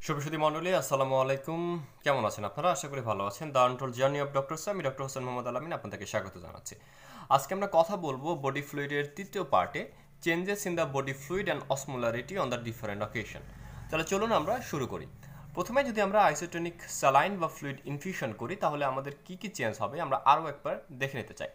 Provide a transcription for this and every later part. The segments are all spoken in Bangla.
শুভসুধী মণ্ডলী, আসসালামু আলাইকুম। কেমন আছেন আপনারা? আশা করি ভালো আছেন। The untold journey of doctor আমি ডক্টর হোসেন মোহাম্মদ আলামিন আপনাদেরকে স্বাগত জানাচ্ছি। আজকে আমরা কথা বলবো বডি ফ্লুইডের তৃতীয় পার্টে, changes in the body fluid and osmolarity on the different occasion. তাহলে চলুন আমরা শুরু করি। প্রথমে যদি আমরা আইসোটোনিক স্যালাইন বা ফ্লুইড ইনফিউশন করি তাহলে আমাদের কি কি চেঞ্জ হবে আমরা আরও একবার দেখে নিতে চাই।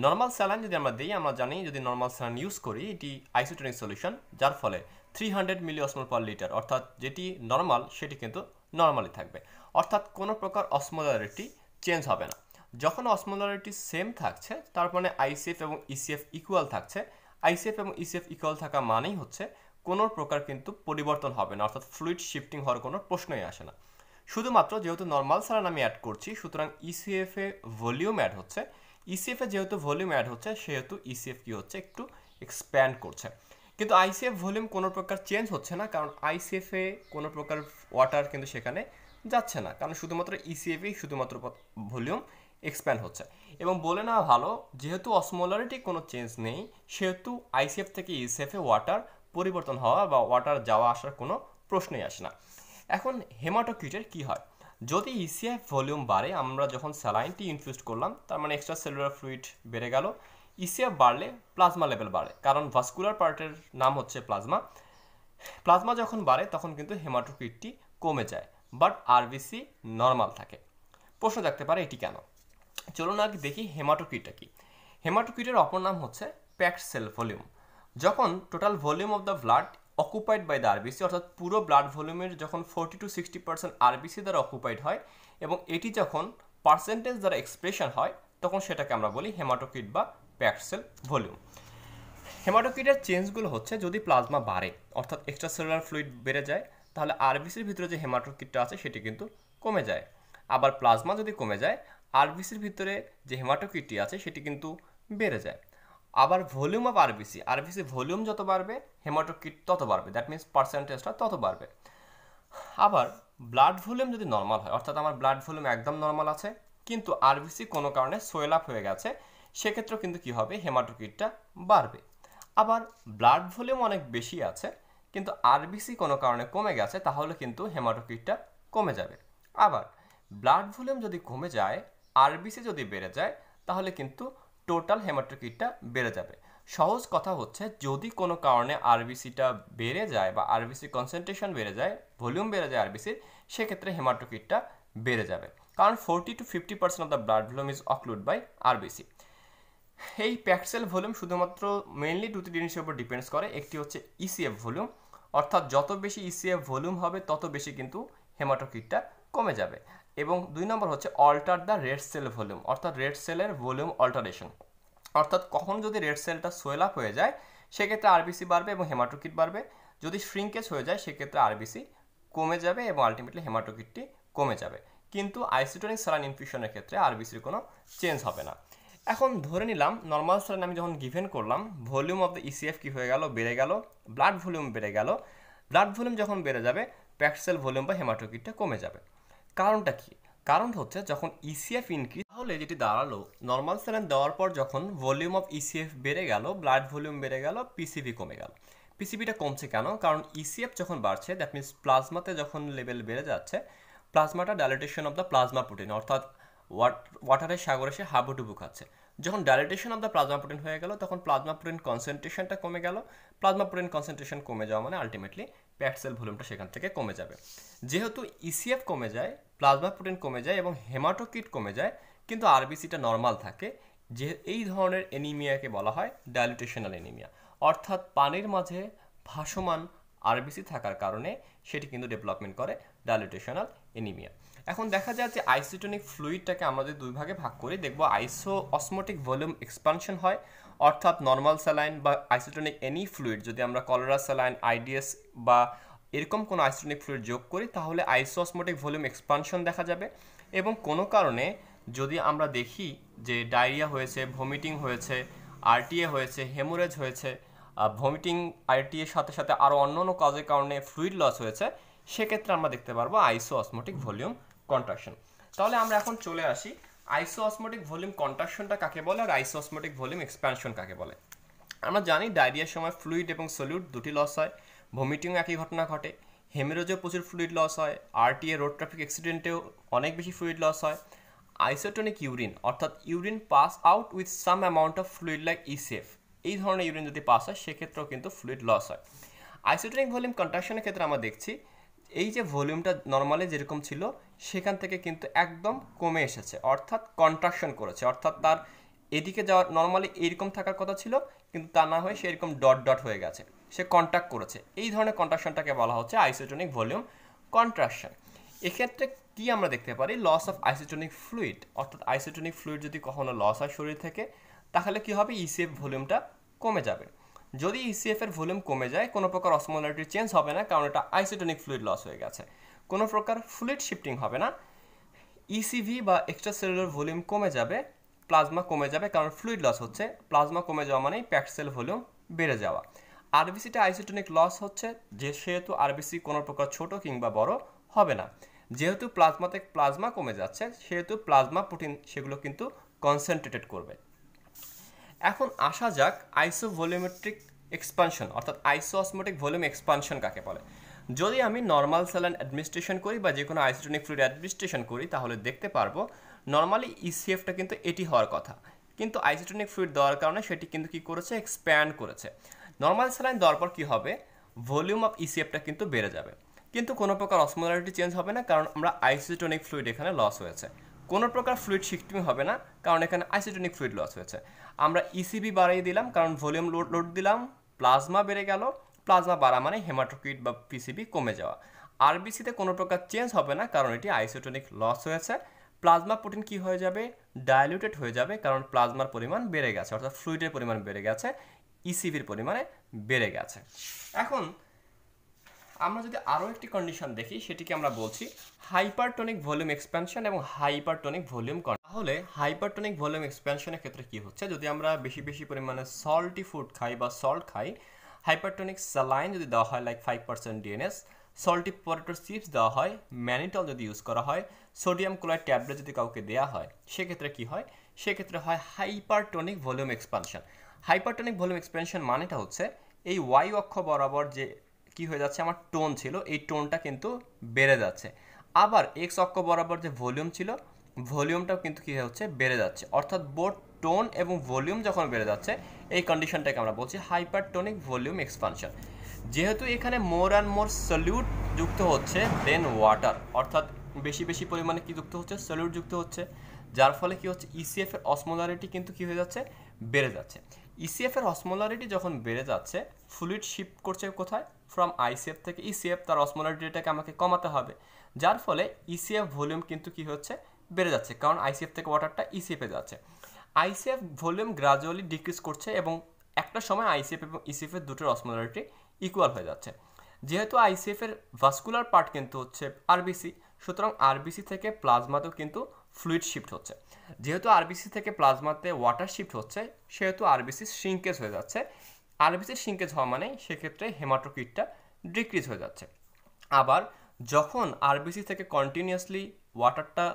নর্মাল স্যালাইন যদি আমরা দিই, আমরা জানি যদি নর্মাল স্যালাইন ইউজ করি এটি আইসোটোনিক সলিউশন, যার ফলে 300 মিলি অসমোল পার লিটার, অর্থাৎ যেটি নর্মাল সেটি কিন্তু নর্মালি থাকবে, অর্থাৎ কোনো প্রকার অসমোলারিটি চেঞ্জ হবে না। যখন অসমোলারিটি সেম থাকছে তার মানে আইসিএফ এবং ইসিএফ ইকুয়াল থাকছে। আইসিএফ এবং ইসিএফ ইকুয়াল থাকা মানেই হচ্ছে কোনো প্রকার কিন্তু পরিবর্তন হবে না, অর্থাৎ ফ্লুইড শিফটিং হওয়ার কোনো প্রশ্নই আসে না। শুধুমাত্র যেহেতু নর্মাল স্যালাইন আমি অ্যাড করছি, সুতরাং ইসিএফ এ ভলিউম অ্যাড হচ্ছে। ইসিএফ এ যেহেতু ভলিউম অ্যাড হচ্ছে সেহেতু ইসিএফ কি হচ্ছে, একটু এক্সপ্যান্ড করছে। কিন্তু আইসিএফ ভলিউম কোনো প্রকার চেঞ্জ হচ্ছে না, কারণ আইসিএফ এ কোনো প্রকার ওয়াটার কিন্তু সেখানে যাচ্ছে না, কারণ শুধুমাত্র ইসিএফেই শুধুমাত্র ভলিউম এক্সপ্যান্ড হচ্ছে। এবং বলে নেওয়া ভালো, যেহেতু অসমোলারিটি কোনো চেঞ্জ নেই সেহেতু আইসিএফ থেকে ইসিএফে ওয়াটার পরিবর্তন হওয়া বা ওয়াটার যাওয়া আসার কোনো প্রশ্নই আসে না। এখন হেমাটোক্রিটের কি হয়? যদি ইসিএফ ভলিউম বাড়ে, আমরা যখন স্যালাইনটি ইনফিউজ করলাম তার মানে এক্সট্রা সেলুলার ফ্লুইড বেড়ে গেল, ইসিএফ বাড়লে প্লাজমা লেভেল বাড়ে, কারণ ভাস্কুলার পার্টের নাম হচ্ছে প্লাজমা। প্লাজমা যখন বাড়ে তখন কিন্তু হেমাটোক্রিটটি কমে যায়, বাট আরবিসি নর্মাল থাকে। প্রশ্ন থাকতে পারে এটি কেন? চলুন আগে দেখি হেমাটোক্রিটটা কি। হেমাটোক্রিটের অপর নাম হচ্ছে প্যাকড সেল ভলিউম। যখন total volume of the blood occupied by the RBC, অর্থাৎ পুরো ব্লাড ভলিউমের যখন 40 to 60% আরবিসি দ্বারা অকুপাইড হয় এবং এটি যখন পার্সেন্টেজ দ্বারা এক্সপ্রেশন হয় তখন সেটাকে আমরা বলি হেমাটোক্রিট বা প্যাকড সেল ভলিউম। হেমাটোক্রিটের চেঞ্জগুলো হচ্ছে যদি প্লাজমা বাড়ে, অর্থাৎ এক্সট্রা সেলুলার ফ্লুইড বেড়ে যায়, তাহলে আরবিসির ভিতরে যে হেমাটোক্রিটটা আছে সেটি কিন্তু কমে যায়। আবার প্লাজমা যদি কমে যায়, আরবিসির ভিতরে যে হেমাটোক্রিটটি আছে সেটি কিন্তু বেড়ে যায়। আবার ভলিউম অফ আরবিসি ভলিউম যত বাড়বে হেমাটোক্রিট তত বাড়বে, দ্যাট মিনস পার্সেন্টেজটা তত বাড়বে। আবার ব্লাড ভলিউম যদি নর্মাল হয়, অর্থাৎ আমার ব্লাড ভলিউম একদম নর্মাল আছে কিন্তু আরবিসি কোনো কারণে সোয়েল আপ হয়ে গেছে, সেক্ষেত্রেও কিন্তু কি হবে, হেমাটোক্রিটটা বাড়বে। আবার ব্লাড ভলিউম অনেক বেশি আছে কিন্তু আরবিসি কোনো কারণে কমে গেছে, তাহলে কিন্তু হেমাটোক্রিটটা কমে যাবে। আবার ব্লাড ভলিউম যদি কমে যায়, আরবিসি যদি বেড়ে যায়, তাহলে কিন্তু টোটাল হেমাটোক্রিটটা বেড়ে যাবে। সহজ কথা হচ্ছে, যদি কোনো কারণে আরবিসিটা বেড়ে যায় বা আরবিসি কনসেন্ট্রেশন বেড়ে যায়, ভলিউম বেড়ে যায় আরবিসির, সেক্ষেত্রে হেমাটোক্রিটটা বেড়ে যাবে, কারণ 40 to 50% of the blood volume is occlude by RBC. এই প্যাকসেল ভলিউম শুধুমাত্র মেইনলি দুটি জিনিসের উপর ডিপেন্ডস করে। একটি হচ্ছে ইসিএফ ভলিউম, অর্থাৎ যত বেশি ইসিএফ ভলিউম হবে তত বেশি কিন্তু হেমাটোক্রিটটা কমে যাবে। এবং 2 নম্বর হচ্ছে alter the red cell volume, অর্থাৎ রেড সেলের ভলিউম অল্টারেশন, অর্থাৎ কখন যদি রেড সেলটা সোয়েল আপ হয়ে যায় সেক্ষেত্রে আরবিসি বাড়বে এবং হেমাটোক্রিট বাড়বে। যদি শ্রিঙ্কেজ হয়ে যায় সেক্ষেত্রে আরবিসি কমে যাবে এবং আলটিমেটলি হেমাটোক্রিটটি কমে যাবে। কিন্তু আইসোটোনিক স্যালাইন ইনফিউশনের ক্ষেত্রে আরবিসির কোনো চেঞ্জ হবে না। এখন ধরে নিলাম নর্মাল স্যালাইন আমি যখন গিভেন করলাম, ভলিউম অফ দ্য ইসিএফ কি হয়ে গেল, বেড়ে গেল, ব্লাড ভলিউম বেড়ে গেল। ব্লাড ভলিউম যখন বেড়ে যাবে, প্যাকড সেল ভলিউম বা হেমাটোক্রিটটা কমে যাবে। কারণটা কি? কারণ হচ্ছে যখন ইসিএফ ইনক্রিজ, তাহলে যেটি দাঁড়ালো, নর্মাল স্যালাইন দেওয়ার পর যখন ভলিউম অফ ইসিএফ বেড়ে গেল, ব্লাড ভলিউম বেড়ে গেল, পিসিভি কমে গেল। পিসিবিটা কমছে কেন? কারণ ইসিএফ যখন বাড়ছে, দ্যাট মিনস প্লাজমাতে যখন লেভেল বেড়ে যাচ্ছে, প্লাজমাটা dilatation of the plasma protein, অর্থাৎ ওয়াটারের সাগরে সে হাবুডুবু খাচ্ছে। যখন dilatation of the plasma protein হয়ে গেল তখন প্লাজমা প্রোটিন কনসেন্ট্রেশনটা কমে গেল। প্লাজমা প্রোটিন কনসেন্ট্রেশন কমে যাওয়া মানে আলটিমেটলি প্যাকড সেল ভলিউমটা সেখান থেকে কমে যাবে। যেহেতু ইসিএফ কমে যায়, প্লাজমা প্রোটিন কমে যায় এবং হেমাটোক্রিট কমে যায়, কিন্তু আরবিসিটা নর্মাল থাকে, যে এই ধরনের এনিমিয়াকে বলা হয় ডাইলুটেশনাল এনিমিয়া, অর্থাৎ পানির মাঝে ভাসমান আরবিসি থাকার কারণে সেটি কিন্তু ডেভেলপমেন্ট করে ডাইলুটেশনাল এনিমিয়া। এখন দেখা যায় যে আইসোটোনিক ফ্লুইডটাকে আমাদের দুই ভাগে ভাগ করি, দেখব আইসো অসমোটিক ভলিউম এক্সপানশন হয়, অর্থাৎ নর্মাল স্যালাইন বা আইসোটোনিক এনি ফ্লুইড যদি আমরা কলেরা স্যালাইন, আইডিএস বা এরকম কোনো আইসোটোনিক ফ্লুইড যোগ করি তাহলে আইসো অসমোটিক ভলিউম এক্সপানশন দেখা যাবে। এবং কোনো কারণে যদি আমরা দেখি যে ডায়রিয়া হয়েছে, ভমিটিং হয়েছে, আরটিএ হয়েছে, হেমোরেজ হয়েছে, ভমিটিং আরটিএর সাথে সাথে আরও অন্য অন্য কাজের কারণে ফ্লুইড লস হয়েছে, সেক্ষেত্রে আমরা দেখতে পারবো আইসো অসমোটিক ভলিউম কন্ট্রাকশন। তাহলে আমরা এখন চলে আসি আইসো অসমোটিক ভলিউম কন্ট্রাকশনটা কাকে বলে আর আইসো অসমোটিক ভলিউম এক্সপ্যানশন কাকে বলে। আমরা জানি ডায়রিয়ার সময় ফ্লুইড এবং সলিউট দুটি লস হয়, ভমিটিংও একই ঘটনা ঘটে, হেমেরোজেও প্রচুর ফ্লুইড লস হয়, আরটিএ রোড ট্রাফিক অ্যাক্সিডেন্টেও অনেক বেশি ফ্লুইড লস হয়। আইসোটোনিক ইউরিন অর্থাৎ urine pass out with some amount of fluid like ECF, এই ধরনের ইউরিন যদি পাস হয় সেক্ষেত্রেও কিন্তু ফ্লুইড লস হয়। আইসোটোনিক ভলিউম কন্ট্রাকশনের ক্ষেত্রে আমরা দেখছি এই যে ভলিউমটা নর্মালি যেরকম ছিল সেখান থেকে কিন্তু একদম কমে এসেছে, অর্থাৎ কন্ট্রাকশন করেছে, অর্থাৎ তার এদিকে যাওয়ার নর্মালি এইরকম থাকার কথা ছিল কিন্তু তা না হয়ে সে এরকম ডট ডট হয়ে গেছে, সে কন্ট্রাক্ট করেছে। এই ধরনের কন্ট্রাকশনটাকে বলা হচ্ছে আইসোটোনিক ভলিউম কন্ট্রাকশন। এক্ষেত্রে কি আমরা দেখতে পারি, লস অফ আইসোটোনিক ফ্লুইড, অর্থাৎ আইসোটোনিক ফ্লুইড যদি কখনো লস হয় শরীর থেকে তাহলে কি হবে, ইসিএফ ভলিউমটা কমে যাবে। যদি ইসিএফ এর ভলিউম কমে যায় কোনো প্রকার অসমোলারিটি চেঞ্জ হবে না, কারণ এটা আইসোটোনিক ফ্লুইড লস হয়ে গেছে। কোনো প্রকার ফ্লুইড শিফটিং হবে না, ইসিভি বা এক্সট্রা সেলুলার ভলিউম কমে যাবে, প্লাজমা কমে যাবে, কারণ ফ্লুইড লস হচ্ছে। প্লাজমা কমে যাওয়া মানেই প্যাকড সেল ভলিউম বেড়ে যাওয়া। আরবিসিটা আইসোটোনিক লস হচ্ছে যে সেহেতু আরবিসি কোনো প্রকার ছোট কিংবা বড় হবে না। যেহেতু প্লাজমাতে প্লাজমা কমে যাচ্ছে সেহেতু প্লাজমা প্রোটিন সেগুলো কিন্তু কনসেন্ট্রেটেড করবে। এখন আসা যাক আইসোভলিউমেট্রিক এক্সপানশন অর্থাৎ আইসোঅসমোটিক ভলিউম এক্সপানশন কাকে বলে। যদি আমি নর্মাল স্যালাইন অ্যাডমিনিস্ট্রেশন করি বা যে কোনো আইসোটোনিক ফ্লুইড অ্যাডমিনিস্ট্রেশন করি তাহলে দেখতে পারবো নর্মালি ইসিএফটা কিন্তু এটি হওয়ার কথা, কিন্তু আইসোটোনিক ফ্লুইড দেওয়ার কারণে সেটি কিন্তু কি করেছে, এক্সপ্যান্ড করেছে। নর্মাল স্যালাইন দেওয়ার পর কী হবে, ভলিউম অফ ইসিএফটা কিন্তু বেড়ে যাবে, কিন্তু কোনো প্রকার অসমোলারিটি চেঞ্জ হবে না, কারণ আমরা আইসোটোনিক ফ্লুইড এখানে লস হয়েছে। কোনো প্রকার ফ্লুইড শিফটিং হবে না, কারণ এখানে আইসোটোনিক ফ্লুইড লস হয়েছে। আমরা ইসিবি বাড়িয়ে দিলাম, কারণ ভলিউম লোড দিলাম, প্লাজমা বেড়ে গেল, প্লাজমা বাড়া মানে হেমাটোক্রিট বা পিসিবি কমে যাওয়া। আরবিসিতে কোনো প্রকার চেঞ্জ হবে না, কারণ এটি আইসোটোনিক লস হয়েছে। প্লাজমা প্রোটিন কি হয়ে যাবে, ডাইলিউটেড হয়ে যাবে, কারণ প্লাজমার পরিমাণ বেড়ে গেছে, অর্থাৎ ফ্লুইডের পরিমাণ বেড়ে গেছে, ইসিবির পরিমাণে বেড়ে গেছে। এখন আমরা যদি আরও একটি কন্ডিশন দেখি সেটিকে আমরা বলছি হাইপারটোনিক ভলিউম এক্সপ্যানশন এবং হাইপারটোনিক ভলিউম। তাহলে হাইপারটোনিক ভলিউম এক্সপ্যানশনের ক্ষেত্রে কি হচ্ছে, যদি আমরা বেশি বেশি পরিমাণে সল্টি ফুড খাই বা সল্ট খাই, হাইপারটোনিক স্যালাইন যদি দেওয়া হয় like 5% DNS, salty potato chips দেওয়া হয়, ম্যানিটল যদি ইউজ করা হয়, সোডিয়াম ক্লোরাইড ট্যাবলেট যদি কাউকে দেওয়া হয়, সেক্ষেত্রে কি হয়, সেক্ষেত্রে হয় hypertonic volume expansion. Hypertonic volume expansion মানেটা হচ্ছে এই ওয়াই অক্ষ বরাবর যে কি হয়ে যাচ্ছে আমার টোন ছিল, এই টোনটা কিন্তু বেড়ে যাচ্ছে। আবার এক্স অক্ষ বরাবর যে ভলিউম ছিল ভলিউমটাও কিন্তু কী হচ্ছে, বেড়ে যাচ্ছে। অর্থাৎ বোথ টোন এবং ভলিউম যখন বেড়ে যাচ্ছে এই কন্ডিশনটাকে আমরা বলছি হাইপারটোনিক ভলিউম এক্সপানশন। যেহেতু এখানে মোর অ্যান্ড মোর সলিউট যুক্ত হচ্ছে দেন ওয়াটার, অর্থাৎ বেশি বেশি পরিমাণে কি যুক্ত হচ্ছে, সলিউট যুক্ত হচ্ছে, যার ফলে কি হচ্ছে, ইসিএফ এর অসমোলারিটি কিন্তু কি হয়ে যাচ্ছে, বেড়ে যাচ্ছে। ইসিএফ এর অসমোলারিটি যখন বেড়ে যাচ্ছে ফ্লুইড শিফট করছে কোথায়, ফ্রম আইসিএফ থেকে ইসিএফ, তার অসমোলারিটিটাকে আমাকে কমাতে হবে, যার ফলে ইসিএফ ভলিউম কিন্তু কি হচ্ছে, বেড়ে যাচ্ছে, কারণ আইসিএফ থেকে ওয়াটারটা ইসিএফে যাচ্ছে। আইসিএফ ভলিউম গ্রাজুয়ালি ডিক্রিজ করছে এবং একটা সময় আইসিএফ এবং ইসিএফ এর দুটোর অসমোলারিটি ইকুয়াল হয়ে যাচ্ছে। যেহেতু আইসিএফ এর ভাস্কুলার পার্ট কিন্তু হচ্ছে আরবিসি, সুতরাং আরবিসি থেকে প্লাজমাতেও কিন্তু ফ্লুইড শিফট হচ্ছে। যেহেতু আরবিসি থেকে প্লাজমাতে ওয়াটার শিফট হচ্ছে সেহেতু আরবিসি শ্রিঙ্কেজ হয়ে যাচ্ছে। আরবিসির শ্রিঙ্কেজ হওয়া মানে সেক্ষেত্রে হেমাটোক্রিটটা ডিক্রিজ হয়ে যাচ্ছে। আবার যখন আরবিসি থেকে কন্টিনিউয়াসলি ওয়াটারটা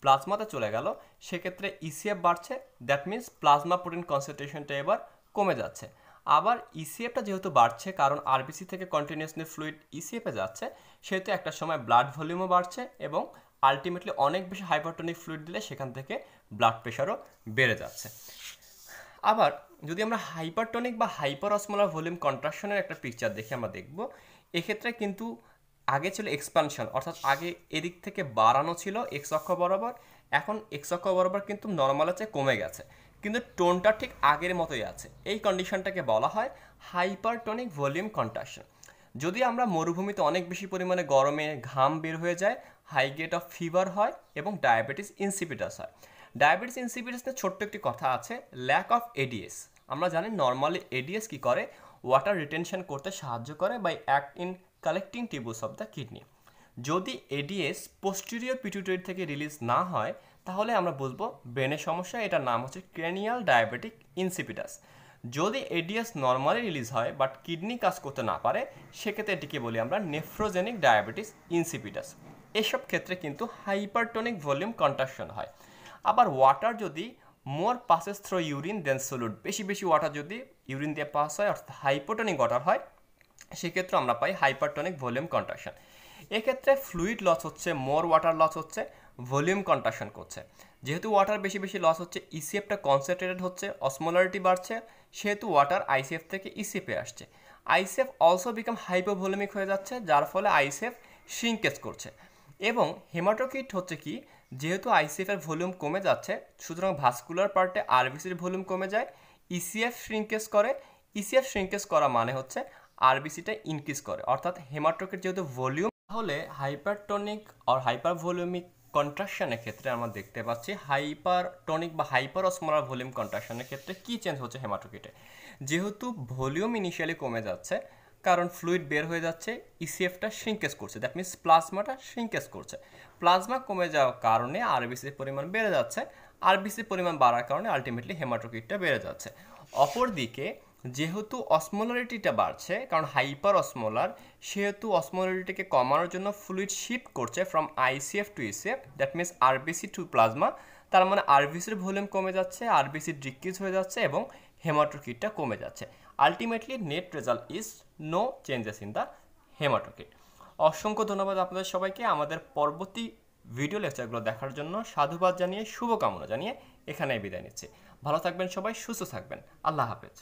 প্লাজমাতে চলে গেল সেক্ষেত্রে ইসিএফ বাড়ছে, দ্যাট মিন্স প্লাজমা প্রোটিন কনসেন্ট্রেশনটা এবার কমে যাচ্ছে। আবার ইসিএফটা যেহেতু বাড়ছে কারণ আরবিসি থেকে কন্টিনিউয়াসলি ফ্লুইড ইসিএফে যাচ্ছে সেহেতু একটা সময় ব্লাড ভলিউমও বাড়ছে এবং আলটিমেটলি অনেক বেশি হাইপারটোনিক ফ্লুইড দিলে সেখান থেকে ব্লাড প্রেশারও বেড়ে যাচ্ছে। আবার যদি আমরা হাইপারটোনিক বা হাইপার অসমোলার ভলিউম কন্ট্রাকশনের একটা পিকচার দেখে আমরা দেখব এক্ষেত্রে কিন্তু আগে ছিল এক্সপানশন, অর্থাৎ আগে এদিক থেকে বাড়ানো ছিল এক্স অক্ষ বরাবর, এখন এক্স অক্ষ বরাবর কিন্তু নর্মাল আছে কমে গেছে, কিন্তু টোনটা ঠিক আগের মতোই আছে। এই কন্ডিশনটাকে বলা হয় হাইপারটোনিক ভলিউম কন্ট্রাকশন। যদি আমরা মরুভূমিতে অনেক বেশি পরিমাণে গরমে ঘাম বের হয়ে যায়, হাই গ্রেড অফ ফিভার হয় এবং ডায়াবেটিস ইনসিপিটাস হয়। ডায়াবেটিস ইনসিপিটাস নিয়ে ছোট্ট একটি কথা আছে, ল্যাক অফ এডিএস। আমরা জানি নর্মালি এডিএস কি করে, ওয়াটার রিটেনশন করতে সাহায্য করে by act in collecting tubules of the kidney. যদি এডিএস পোস্টেরিয়র পিটুইটারি থেকে রিলিজ না হয় তাহলে আমরা বলবো ব্রেনের সমস্যা, এটার নাম হচ্ছে ক্রেনিয়াল ডায়াবেটিক ইনসিপিটাস। যদি এডিএস নর্মালি রিলিজ হয় বাট কিডনি কাজ করতে না পারে সেক্ষেত্রে এটিকে বলি আমরা নেফ্রোজেনিক ডায়াবেটিস ইনসিপিটাস। এসব ক্ষেত্রে কিন্তু হাইপারটোনিক ভলিউম কন্ট্রাকশন হয়। আবার ওয়াটার যদি মোর পাসেস থ্রু ইউরিন দেন সলিউট, বেশি বেশি ওয়াটার যদি ইউরিন দিয়ে পাস হয় অর্থাৎ হাইপোটোনিক ওয়াটার হয় সেক্ষেত্রে আমরা পাই হাইপারটনিক ভলিউম কন্ট্রাকশন। এক্ষেত্রে ফ্লুইড লস হচ্ছে, মোর ওয়াটার লস হচ্ছে, ভলিউম কন্ট্রাকশন করছে। যেহেতু ওয়াটার বেশি বেশি লস হচ্ছে, ইসিএফটা কনসেন্ট্রেটেড হচ্ছে, অসমোলারিটি বাড়ছে, সেহেতু ওয়াটার আইসিএফ থেকে ইসিএফে আসছে। আইসিএফ অলসো বিকাম হাইপোভলিউমিক হয়ে যাচ্ছে, যার ফলে আইসিএফ শ্রিঙ্কেজ করছে। এবং হেমাটোকিট হচ্ছে কি, যেহেতু আইসিএফ এর ভলিউম কমে যাচ্ছে, সুতরাং ভাস্কুলার পার্টে আরবিসির ভলিউম কমে যায়, ইসিএফ শ্রিঙ্কেজ করে। ইসিএফ শ্রিঙ্কেজ করা মানে হচ্ছে আরবিসিটা ইনক্রিজ করে, অর্থাৎ হেমাটোকিট যেহেতু ভলিউম, তাহলে হাইপারটনিক আর হাইপারভলিউমিক কন্ট্রাকশনের ক্ষেত্রে আমরা দেখতে পাচ্ছি হাইপারটনিক বা হাইপার অসমোলার ভলিউম কন্ট্রাকশনের ক্ষেত্রে কি চেঞ্জ হচ্ছে হেমাটোকিটে। যেহেতু ভলিউম ইনিশিয়ালি কমে যাচ্ছে, কারণ ফ্লুইড বের হয়ে যাচ্ছে, ইসিএফটা শ্রিঙ্কেজ করছে, দ্যাট মিনস প্লাজমাটা শ্রিঙ্কেজ করছে। প্লাজমা কমে যাওয়ার কারণে আরবিসির পরিমাণ বেড়ে যাচ্ছে, আরবিসির পরিমাণ বাড়ার কারণে আলটিমেটলি হেমাটোকিটটা বেড়ে যাচ্ছে। অপরদিকে যেহেতু অসমোলারিটিটা বাড়ছে, কারণ হাইপার অসমোলার, সেহেতু অসমোলারিটিকে কমানোর জন্য ফ্লুইড শিফট করছে from ICF to ECF, that means RBC to plasma. তার মানে আরবিসির ভলিউম কমে যাচ্ছে, আরবিসি ডিক্রিজ হয়ে যাচ্ছে এবং হেমাটোকিটটা কমে যাচ্ছে। Ultimately net result is no changes in the haematocrit. অসংখ্য ধন্যবাদ আপনাদের সবাইকে আমাদের পরবর্তী ভিডিও লেকচারগুলো দেখার জন্য। সাধুবাদ জানিয়ে, শুভকামনা জানিয়ে এখানেই বিদায় নিচ্ছি। ভালো থাকবেন সবাই, সুস্থ থাকবেন। আল্লাহ হাফেজ।